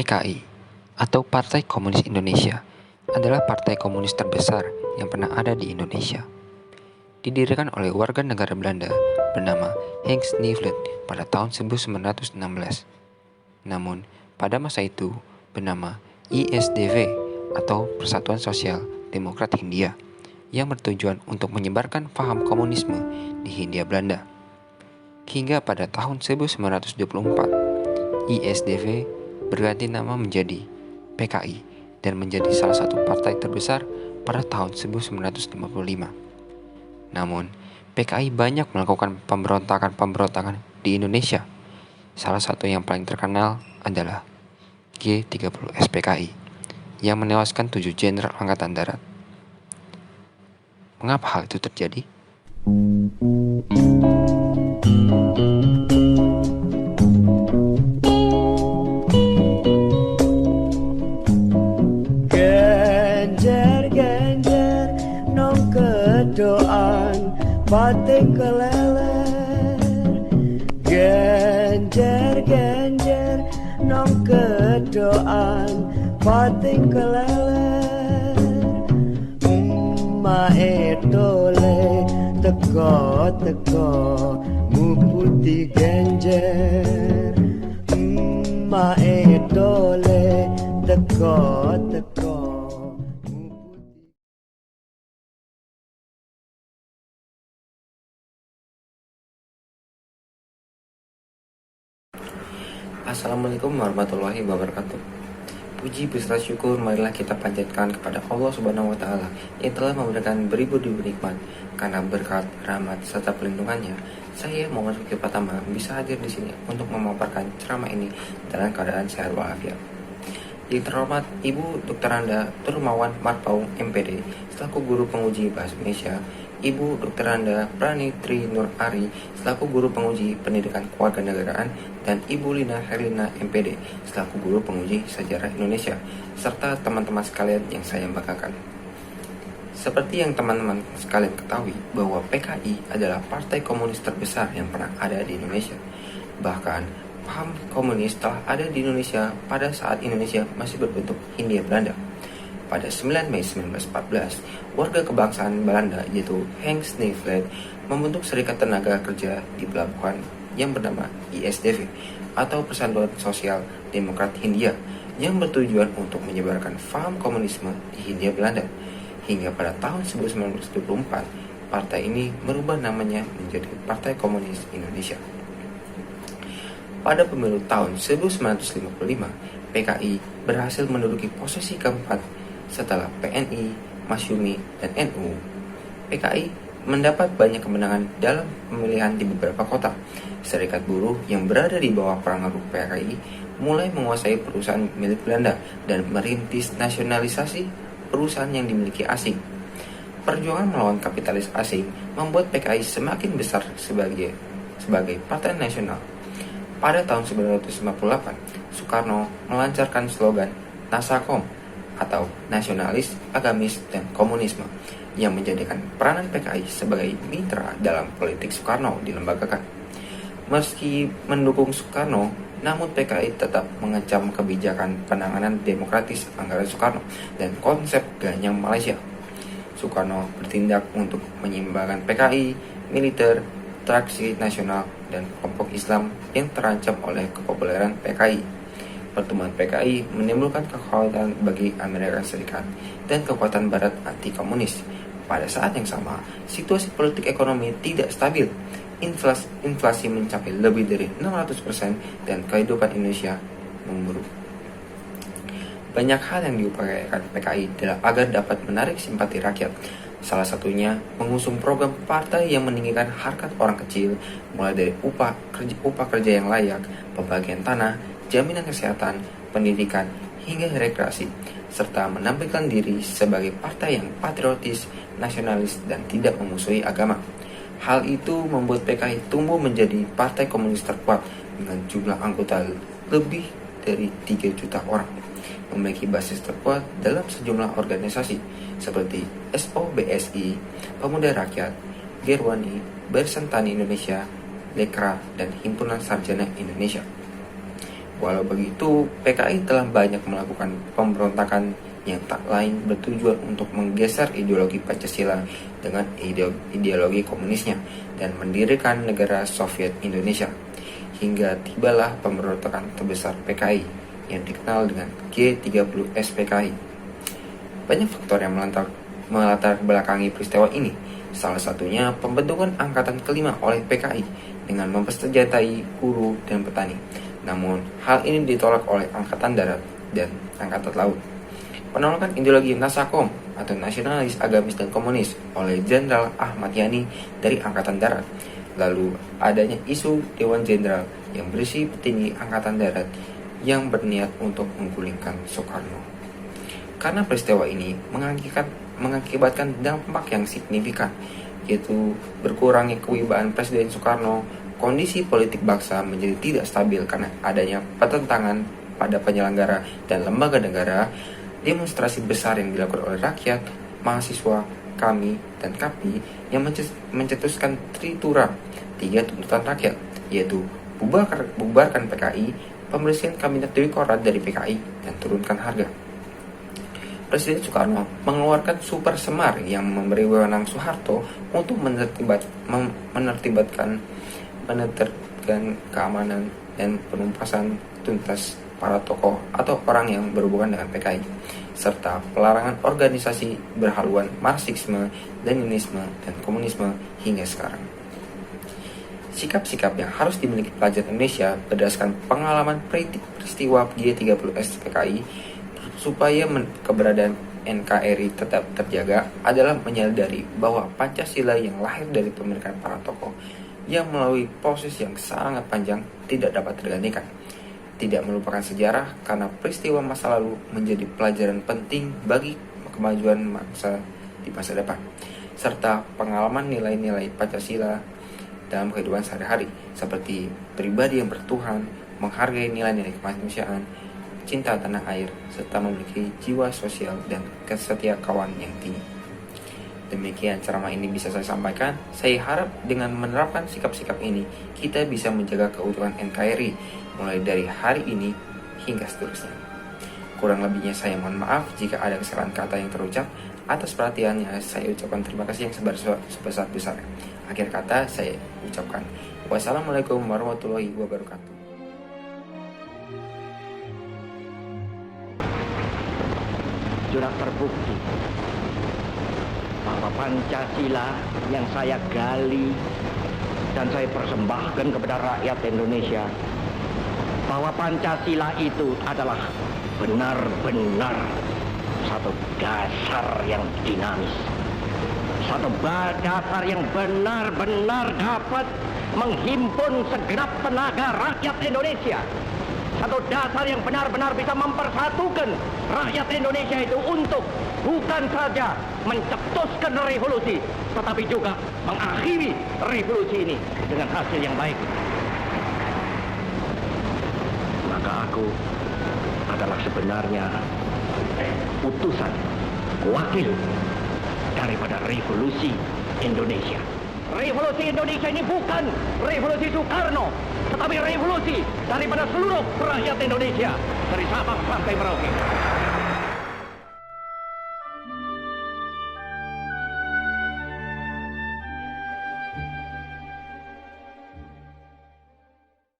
PKI atau Partai Komunis Indonesia adalah partai komunis terbesar yang pernah ada di Indonesia. Didirikan oleh warga negara Belanda bernama Henk Sneevliet pada tahun 1916. Namun, pada masa itu bernama ISDV atau Persatuan Sosial Demokrat Hindia yang bertujuan untuk menyebarkan paham komunisme di Hindia Belanda. Hingga pada tahun 1924, ISDV berganti nama menjadi PKI dan menjadi salah satu partai terbesar pada tahun 1955. Namun, PKI banyak melakukan pemberontakan di Indonesia. Salah satu yang paling terkenal adalah G30 SPKI yang menewaskan 7 jenderal angkatan darat. Mengapa hal itu terjadi? Genjer-genjer nong kedoan batik keleler. Genjer-genjer nong kedoan batik keleler. Mae dole teko-teko muputi genjer. Mae dole teko-teko. Assalamualaikum warahmatullahi wabarakatuh. Puji beserta syukur marilah kita panjatkan kepada Allah Subhanahu wa taala yang telah memberikan beribu-ribu nikmat. Karena berkat, rahmat serta perlindungannya, saya Muhammad Fikri Pratama bisa hadir di sini untuk memaparkan ceramah ini dalam keadaan sehat walafiat. Yang terhormat Ibu Dr. Anda Turmawan Marpaung MPD selaku Guru Penguji Bahasa Indonesia, Ibu Dr. Anda Pranitri Nur Ari selaku Guru Penguji Pendidikan Kewarganegaraan, dan Ibu Lina Herlina MPD selaku Guru Penguji Sejarah Indonesia, serta teman-teman sekalian yang saya banggakan. Seperti yang teman-teman sekalian ketahui bahwa PKI adalah partai komunis terbesar yang pernah ada di Indonesia. Bahkan paham komunis telah ada di Indonesia pada saat Indonesia masih berbentuk Hindia Belanda. Pada 9 Mei 1914, warga kebangsaan Belanda yaitu Henk Sneevliet membentuk Serikat Tenaga Kerja di pelabuhan yang bernama ISDV atau Persatuan Sosial Demokrat Hindia yang bertujuan untuk menyebarkan paham komunisme di Hindia Belanda. Hingga pada tahun 1924, partai ini merubah namanya menjadi Partai Komunis Indonesia. Pada pemilu tahun 1955, PKI berhasil menduduki posisi keempat setelah PNI, Masyumi, dan NU. PKI mendapat banyak kemenangan dalam pemilihan di beberapa kota. Serikat buruh yang berada di bawah pengaruh PKI mulai menguasai perusahaan milik Belanda dan merintis nasionalisasi perusahaan yang dimiliki asing. Perjuangan melawan kapitalis asing membuat PKI semakin besar sebagai partai nasional. Pada tahun 1958, Soekarno melancarkan slogan Nasakom atau nasionalis, agamis, dan komunisme yang menjadikan peranan PKI sebagai mitra dalam politik Soekarno dilembagakan. Meski mendukung Soekarno, namun PKI tetap mengecam kebijakan penanganan demokratis anggaran Soekarno dan konsep ganyang Malaysia. Soekarno bertindak untuk menyeimbangkan PKI, militer, traksi nasional, dan kelompok Islam yang terancam oleh kepopuleran PKI. Pertemuan PKI menimbulkan kekhawatiran bagi Amerika Serikat dan kekuatan Barat anti-komunis. Pada saat yang sama, situasi politik ekonomi tidak stabil. Inflasi mencapai lebih dari 600% dan kehidupan Indonesia memburuk. Banyak hal yang diupayakan PKI adalah agar dapat menarik simpati rakyat. Salah satunya mengusung program partai yang meninggikan harkat orang kecil, mulai dari upah kerja yang layak, pembagian tanah, jaminan kesehatan, pendidikan, hingga rekreasi, serta menampilkan diri sebagai partai yang patriotis, nasionalis, dan tidak memusuhi agama. Hal itu membuat PKI tumbuh menjadi partai komunis terkuat dengan jumlah anggota lebih dari 3 juta orang. Memiliki basis terkuat dalam sejumlah organisasi seperti SOBSI, Pemuda Rakyat, Gerwani, Barisan Tani Indonesia, Lekra, dan Himpunan Sarjana Indonesia. Walau begitu, PKI telah banyak melakukan pemberontakan yang tak lain bertujuan untuk menggeser ideologi Pancasila dengan ideologi komunisnya dan mendirikan negara Soviet Indonesia. Hingga tibalah pemberontakan terbesar PKI yang dikenal dengan G30S PKI. Banyak faktor yang melatar belakangi peristiwa ini. Salah satunya pembentukan Angkatan Kelima oleh PKI dengan mempersenjatai guru dan petani. Namun, hal ini ditolak oleh Angkatan Darat dan Angkatan Laut. Penolakan ideologi Nasakom atau nasionalis, agamis, dan komunis oleh Jenderal Ahmad Yani dari Angkatan Darat. Lalu, adanya isu Dewan Jenderal yang berisi petinggi Angkatan Darat yang berniat untuk menggulingkan Soekarno. Karena peristiwa ini mengakibatkan dampak yang signifikan, yaitu berkurangnya kewibawaan Presiden Soekarno. Kondisi politik bangsa menjadi tidak stabil karena adanya pertentangan pada penyelenggara dan lembaga negara. Demonstrasi besar yang dilakukan oleh rakyat, mahasiswa, kami, dan KAPI yang mencetuskan tritura 3 tuntutan rakyat, yaitu bubarkan PKI, pembersihan kabinet direktorat dari PKI, dan turunkan harga. Presiden Soekarno mengeluarkan Super Semar yang memberi wewenang Soeharto untuk menertibkan keamanan dan penumpasan tuntas para tokoh atau orang yang berhubungan dengan PKI, serta pelarangan organisasi berhaluan Marxisme, Leninisme, dan Komunisme hingga sekarang. Sikap-sikap yang harus dimiliki pelajar Indonesia berdasarkan pengalaman peristiwa G30S PKI supaya keberadaan NKRI tetap terjaga adalah menyadari bahwa Pancasila yang lahir dari pemikiran para tokoh yang melalui proses yang sangat panjang tidak dapat tergantikan. Tidak melupakan sejarah karena peristiwa masa lalu menjadi pelajaran penting bagi kemajuan bangsa di masa depan, serta pengalaman nilai-nilai Pancasila dalam kehidupan sehari-hari seperti pribadi yang bertuhan, menghargai nilai-nilai kemanusiaan, cinta tanah air, serta memiliki jiwa sosial dan kesetiakawan yang tinggi. Demikian ceramah ini bisa saya sampaikan. Saya harap dengan menerapkan sikap-sikap ini, kita bisa menjaga keutuhan NKRI mulai dari hari ini hingga seterusnya. Kurang lebihnya saya mohon maaf jika ada kesalahan kata yang terucap. Atas perhatiannya saya ucapkan terima kasih yang sebesar-besarnya. Akhir kata saya ucapkan wassalamualaikum warahmatullahi wabarakatuh. Sudah terbukti bahwa Pancasila yang saya gali dan saya persembahkan kepada rakyat Indonesia, bahwa Pancasila itu adalah benar-benar satu dasar yang dinamis, satu dasar yang benar-benar dapat menghimpun segenap tenaga rakyat Indonesia, satu dasar yang benar-benar bisa mempersatukan rakyat Indonesia itu untuk bukan saja mencetuskan revolusi, tetapi juga mengakhiri revolusi ini dengan hasil yang baik. Maka aku adalah sebenarnya utusan, wakil daripada revolusi Indonesia. Revolusi Indonesia ini bukan revolusi Soekarno, tetapi revolusi daripada seluruh rakyat Indonesia dari Sabang sampai Merauke.